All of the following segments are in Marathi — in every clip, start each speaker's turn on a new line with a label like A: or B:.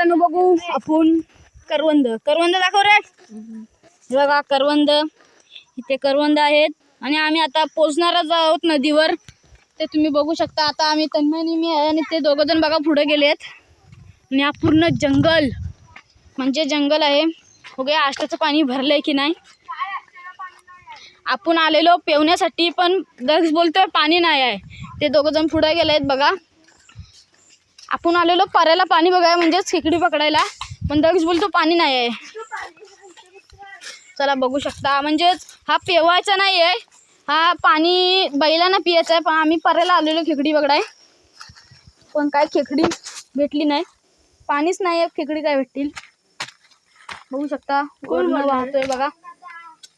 A: मित्रांनो बघू आपण करवंद दाखव रे। बघा करवंद, इथे करवंद आहेत आणि आम्ही आता पोहोचणारच आहोत नदीवर। ते तुम्ही बघू शकता। आता आम्ही तन्मय मी आहे आणि ते दोघं जण बघा पुढे गेलेत आणि हा पूर्ण जंगल म्हणजे जंगल आहे। बघूया आष्टाचं पाणी भरलंय की नाही। आपण आलेलो पेवण्यासाठी पण दक्ष बोलतोय पाणी नाही आहे। ते दोघं जण पुढे गेलेत बघा। आपण आलेलो पाऱ्याला पाणी बघाय म्हणजे खेकडी पकडायला, पण दक्ष बोलतो पाणी नाही आहे। चला बघू शकता, म्हणजे हा पेवायचा नाही आहे, हा पाणी बैलांना पियायचा आहे। पण आम्ही पाऱ्याला आलेलो खेकडी पकडाय, पण काय खेकडी भेटली नाही। पाणीच नाही आहे, खेकडी काय भेटतील। बघू शकता वरून वाहतोय बघा,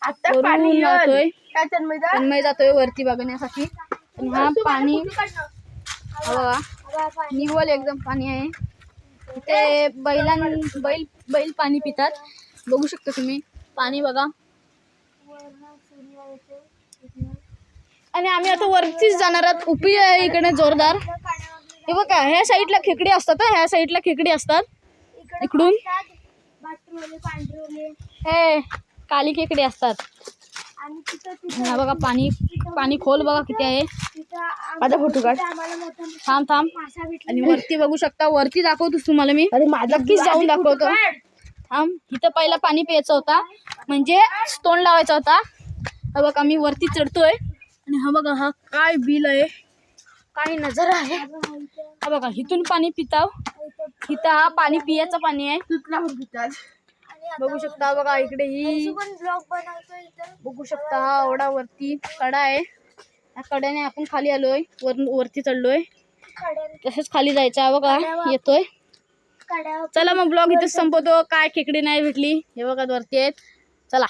A: आता पाणी वाहतोय। तन्मय जातोय वरती बघण्यासाठी। हा पाणी बघा निव्वळ एकदम पाणी आहे। ते बैल पाणी पितात, बघू शकता तुम्ही पाणी बघा। आणि आम्ही आता वरतीच जाणार आहोत। उपी आहे इकडे जोरदार। हे बघा ह्या साईडला खेकडी असतात, ह्या साईडला खेकडी असतात इकडून। हे काली खेकडी असतात। हा बघा पाणी खोल बघा किती आहे। माझा फोटो काढ, थांब। आणि वरती बघू शकता, वरती दाखवतोस तुम्हाला मी। नक्कीच जाऊन दाखवतो। थांब, इथं पहिला पाणी प्यायचं होता, म्हणजे तोंड लावायचा होता। हा बघा मी वरती चढतोय आणि हा बघा हा काय बिल आहे, काय नजारा आहे। हा बघा इथून पाणी पिताव, इथं हा पाणी पियाचं पाणी आहे। बघू शकता बघा इकडे ही बघू शकता, हा ओढा वरती कडा आहे। या कड्याने आपण खाली आलोय, वरती चढलोय, तसंच खाली जायचं बघा येतोय। चला मग ब्लॉग इथेच संपवतो। काय खेकडी नाही भेटली, हे बघा वरती आहेत। चला।